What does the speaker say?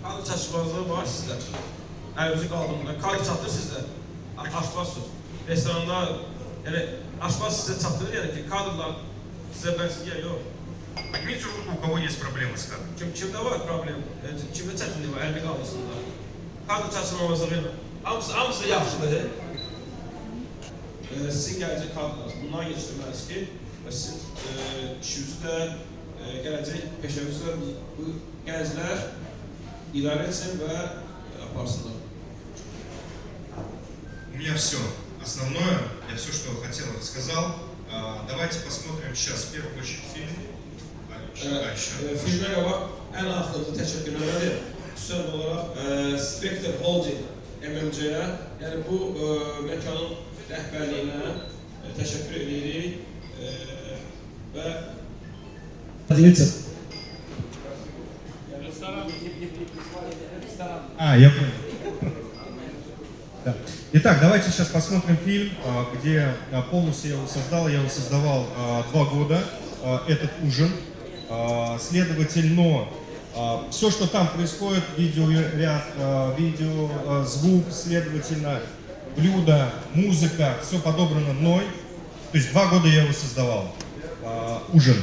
Kadr çatışmazlığı var sizdə. Əlinizi qaldırın. Kadr çatır sizdə. Aşpazsınız. Restoranda, yəni aşpaz sizə çatdırır, yəni ki, kadrlar sizə bənzəyir, yox. Поднимите руку, у кого есть проблемы с кадром. Kimdə var problem? Kimdə çətinlik var? Əlini qaldırsınlar. Kadr çatışmazlığı ilə. Hamısı yaxşıdır. Sizin gələcək kadrlarınız. Bundan yetişdirməlisiniz ki, və sizin işinizi də gələcək peşəvizdə bu gənclər idarə etsin və aparsınlar. У меня все. Основное, я все, что хотел, рассказал. Давайте посмотрим сейчас в первую очередь фильм. Filmə qabaq ən axırda təşəkkürlər xüsusən olaraq Spectre Holding MMC-yə, yəni bu məkanın rəhbərliyinə təşəkkür edirik və я понял. Да. Итак, давайте сейчас посмотрим фильм, где полностью я его создал. Я его создавал 2 года, этот ужин. Следовательно, все, что там происходит, видеоряд, видео, звук, следовательно, блюдо, музыка, все подобрано мной. То есть 2 года я его создавал. Ужин.